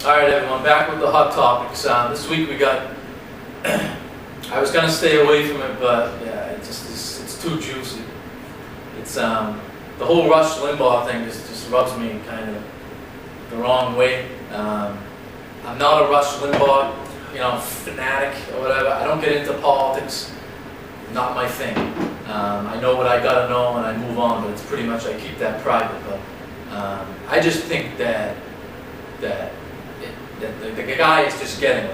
All right, everyone, back with the hot topics. This week we got, I was gonna stay away from it, but yeah, it's too juicy. It's, the whole Rush Limbaugh thing just rubs me kind of the wrong way. I'm not a Rush Limbaugh, fanatic or whatever. I don't get into politics, not my thing. I know what I gotta know and I move on, but it's pretty much, I keep that private. But I just think that the guy is just getting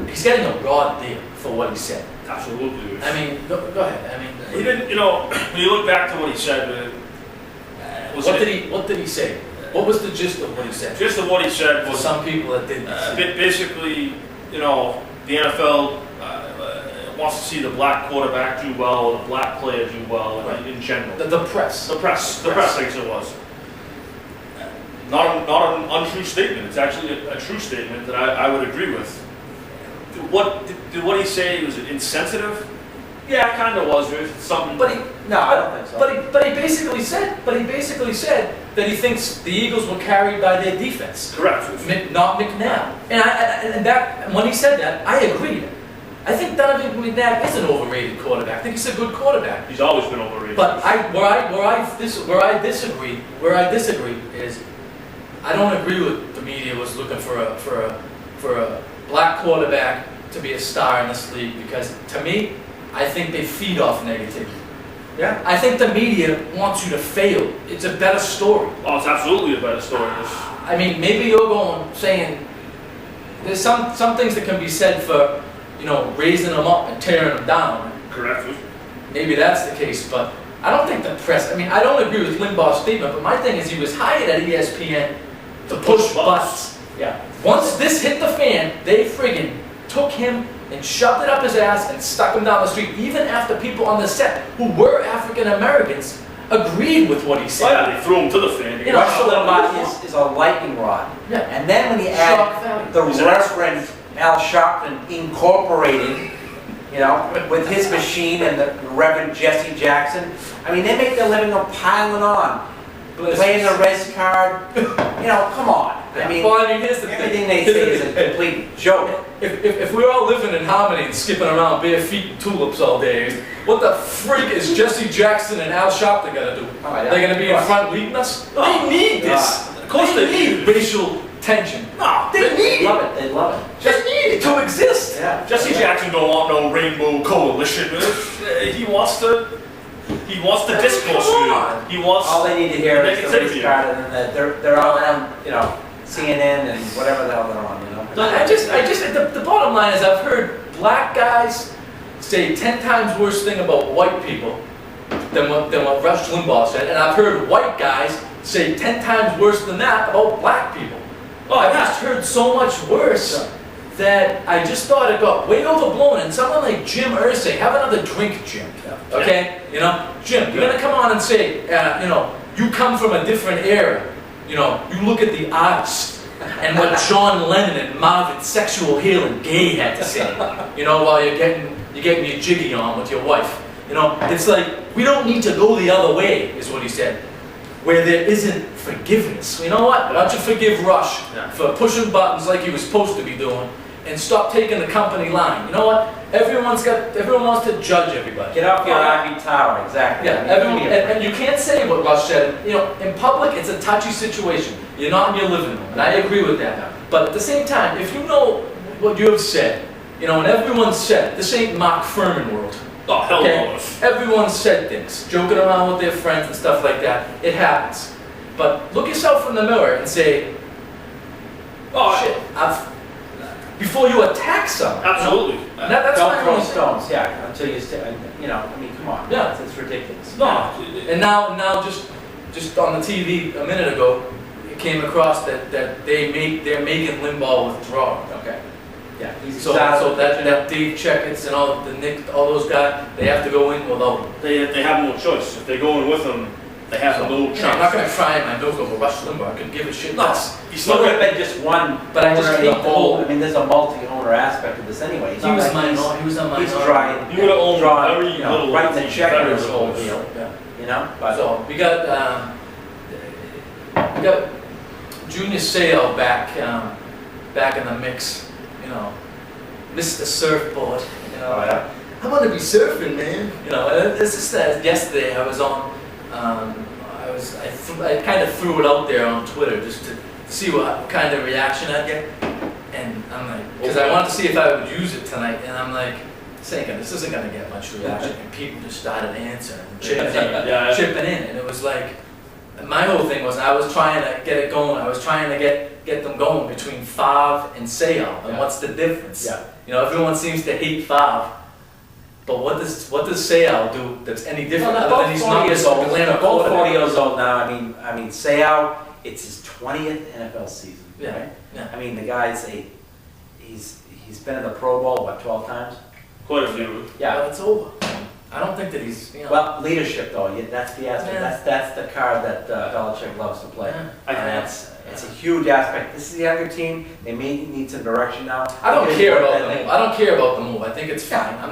he's getting a raw deal for what he said. Absolutely. I mean, go ahead. I mean, he didn't, when you look back to what he said, what did he say? What was the gist of what he said? Gist of what he said was, for some people that didn't. Basically, the NFL wants to see the black quarterback do well, or the black player do well, right, in general. The press. The press, I guess it was. Not an untrue statement. It's actually a true statement that I would agree with. Did what he say was insensitive? Yeah, it kind of was. Something. But I don't think so. But he basically said that he thinks the Eagles were carried by their defense. Correct. Not McNabb. And when he said that, I agreed. I think Donovan McNabb is an overrated quarterback. I think he's a good quarterback. He's always been overrated. But where I disagree is, I don't agree with the media was looking for a black quarterback to be a star in this league, because to me, I think they feed off negativity. Yeah. I think the media wants you to fail. It's a better story. Oh, it's absolutely a better story. I mean, maybe you're saying there's some things that can be said for, raising them up and tearing them down. Correct. Maybe that's the case, but I don't think the press, I don't agree with Limbaugh's statement, but my thing is he was hired at ESPN to push buttons. Yeah. Once this hit the fan, they friggin' took him and shoved it up his ass and stuck him down the street, even after people on the set who were African Americans agreed with what he said. Oh yeah, they threw him to the fan. Rush Limbaugh is a lightning rod. Yeah. And then when you add the Reverend Al Sharpton Incorporated, with his machine, and the Reverend Jesse Jackson, they make their living on piling on. Playing the res card, come on. Here's the everything they say is a complete joke. If we're all living in harmony and skipping around bare feet and tulips all day, what the freak is Jesse Jackson and Al Sharpton gonna do? They're gonna be in front leading us? They need this. Of course they need racial tension. No, they need it. They love it. Just need it to exist. Yeah. Jesse Jackson don't want no rainbow coalition. He wants the discourse. He wants. All they need to hear is the race card, and that they're all on, CNN and whatever the hell they're on. The bottom line is, I've heard black guys say 10 times worse thing about white people than what Rush Limbaugh said, and I've heard white guys say 10 times worse than that about black people. I've just heard so much worse that I just thought it got way overblown. And someone like Jim Irsay, have another drink, Jim. Okay, Jim, you're gonna come on and say, you come from a different era. You look at the artist and what John Lennon and Marvin Sexual Healing Gay had to say. While you're getting your jiggy on with your wife. It's like, we don't need to go the other way, is what he said, where there isn't forgiveness. You know what? Why don't you forgive Rush for pushing buttons like he was supposed to be doing, and stop taking the company line. You know what? Everyone wants to judge everybody. Get off your ivory tower, exactly. Yeah, and you can't say what Rush said. In public, it's a touchy situation. You're not in your living room, and I agree with that. But at the same time, if you know what you have said, and everyone's said, this ain't Mark Furman world. Oh, hell no. Everyone said things, joking around with their friends and stuff like that. It happens. But look yourself in the mirror and say, oh shit, before you attack someone. Absolutely. That's don't throw stones, until you say, come on. Yeah. It's ridiculous. No. And now just on the TV a minute ago, it came across that they're making Limbaugh withdraw. Okay. Yeah. So that Dave Checketts and all those guys, they have to go in without him. They have no choice. If they go in with him, they have no chance. I'm not going to try my milk over Rush Limbaugh. I could give a shit. No. He's still going to be just one. But I just hate the whole. There's a multi-owner aspect of this anyway. He was a minority. He's trying. He would have owned very little. Writing the check for this whole deal. Yeah. But so we got Junior Seau back back in the mix. You know, Mr. Surfboard. You know, Oh, yeah. I want to be surfing, man. You know, and it's just that yesterday I was on. I kind of threw it out there on Twitter just to see what kind of reaction I'd get, and I'm like, because I wanted to see if I would use it tonight, and I'm like, this isn't gonna get much reaction, and people just started answering, chipping in, and it was like, my whole thing was I was trying to get it going. I was trying to get them going between Favre and Seyal, and what's the difference? Yeah. You know, everyone seems to hate Favre. But what does Seyal do that's any different Well, other than he's not years this old. Atlanta They're both 40 quarterback? years old now. I mean, Seyal, it's his 20th NFL season. Yeah, Right? yeah. I mean, the guy's he's been in the Pro Bowl, what, 12 times? Quite a few. Yeah. But it's over. I don't think that he's, you know. Well, leadership though, that's the aspect. Yeah. That's the card that Belichick loves to play. Yeah. And it's a huge aspect. This is a younger team. They may need some direction now. I don't care about the that move. I don't care about the move. I think it's fine. I'm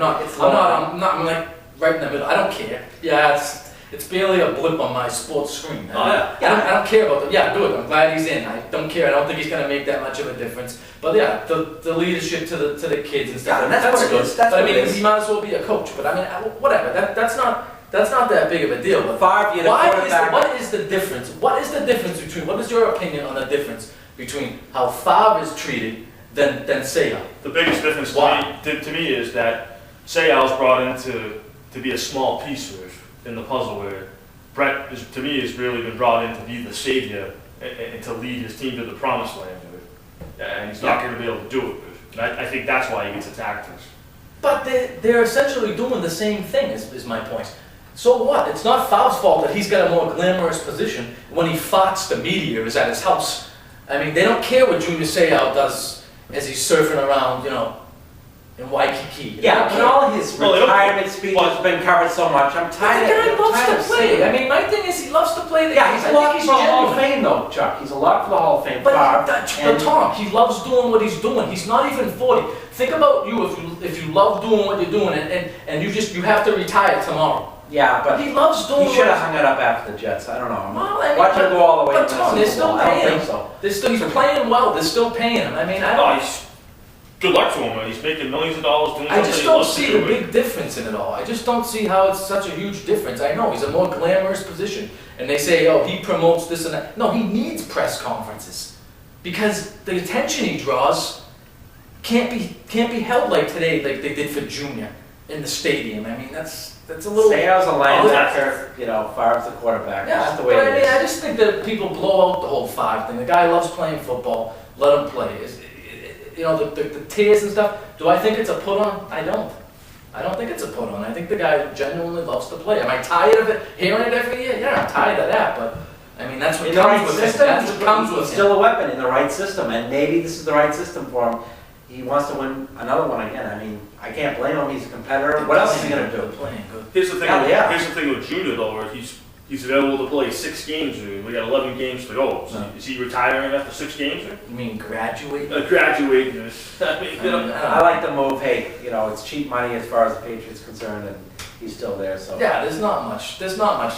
like right in the middle. I don't care. Yeah, it's barely a blip on my sports screen. I don't care about the. Yeah, good. I'm glad he's in. I don't care. I don't think he's gonna make that much of a difference. But yeah, the leadership to the kids and stuff. Yeah, that's what it good. is. That's but I what it mean, is. he might as well be a coach. But I mean, whatever. That's not that big of a deal. But Favre, you're the quarterback. what is the difference? What is the difference between? What is your opinion on the difference between how Favre is treated than Seyal? The biggest difference Why? to me is that Seyal's brought in to be a small piece in the puzzle, where Brett to me has really been brought in to be the savior and to lead his team to the promised land. And he's not going to be able to do it. And I think that's why he gets attacked. But they're essentially doing the same thing, is my point. So what? It's not Favre's fault that he's got a more glamorous position when he farts the media is at his house. I mean, they don't care what Junior Seau does as he's surfing around, you know, in Waikiki. Yeah, but all his retirement speech has been covered so much. I'm The tired. guy I'm loves tired to of play. seeing it. I mean, my thing is he loves to play. Yeah, he's a lot for the Hall of genuine. Fame though, Chuck. He's a lot for the Hall of Fame. But Favre. Tom, he loves doing what he's doing. He's not even 40. Think about you if you love doing what you're doing and you have to retire tomorrow. Yeah, but He loves doing. he should have hung it up after the Jets. I don't know. Well, I mean, Watch him go all the way but to Tom, the they're Super Bowl. still I don't paying think him. so. He's playing well. They're still paying him. I mean, I don't. Good luck to him. He's making millions of dollars doing I something just he don't loves to see do. the big difference in it all. I just don't see how it's such a huge difference. I know he's a more glamorous position, and they say, oh, he promotes this and that. No, he needs press conferences because the attention he draws can't be held like today, like they did for Junior in the stadium. I mean, that's a little. Seau's a linebacker, you know, Favre's the quarterback. Yeah, That's the way but I it mean, is. I just think that people blow out the whole Favre thing. The guy loves playing football. Let him play. You know, the tears and stuff. Do I think it's a put on? I don't. I don't think it's a put on. I think the guy genuinely loves to play. Am I tired of it? Hearing it every year? Yeah, I'm tired of that. But I mean, that's what In the comes right with him. system, That's what comes he's with him. still a weapon in the right system, and maybe this is the right system for him. He wants to win another one again. I mean, I can't blame him. He's a competitor. What else is he gonna do? They're playing good. Here's the thing. Yeah. Here's the thing with Junior though, where he's available to play 6 games. We got 11 games to go. So is he retiring after 6 games? You mean graduate? Graduating. I mean, you know, I like the move. Hey, you know, it's cheap money as far as the Patriots concerned, and he's still there. So Yeah, there's not much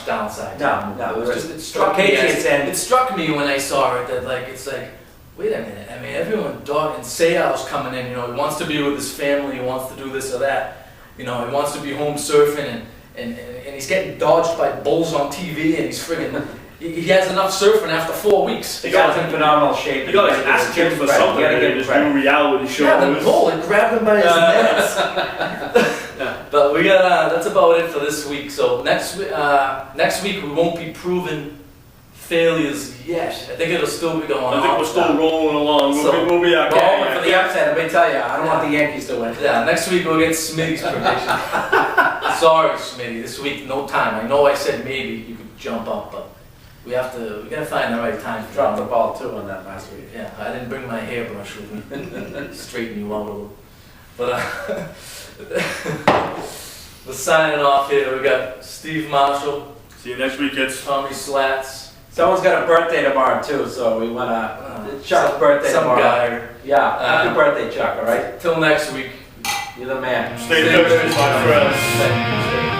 downside. to No, the move. no, It was just, it the struck me. Patriots and It struck me when I saw it that it's like, wait a minute. I mean, everyone and Seau's coming in. You know, he wants to be with his family. He wants to do this or that. You know, he wants to be home surfing and he's getting dodged by bulls on TV and he's friggin'. He has enough surfing after 4 weeks. he got in phenomenal shape. you gotta ask him for something. You gotta give him This credit. new reality show. Yeah, the bull, it grabbed him by his nuts. But we got that's about it for this week. So next week we won't be proven failures yet. I think it'll still be going on. I think we're still rolling along. We'll be We're okay. hoping for the upset. Let me tell you, I don't want the Yankees to win. Yeah, next week we'll get Smitty's prediction. Sorry, Smitty. This week no time. I know I said maybe you could jump up, but we gotta find the right time. Dropped the ball too on that last week. Yeah, I didn't bring my hairbrush with me. Straighten you out a little. But we're signing off here. We got Steve Marshall, See you next week, kids. Tommy Slats. Someone's got a birthday tomorrow too, so we wanna. Chuck's birthday Some tomorrow. guy. Yeah, happy birthday, Chuck. All right, Till next week. you're the man. Stay thirsty, my friends. Stay- stay-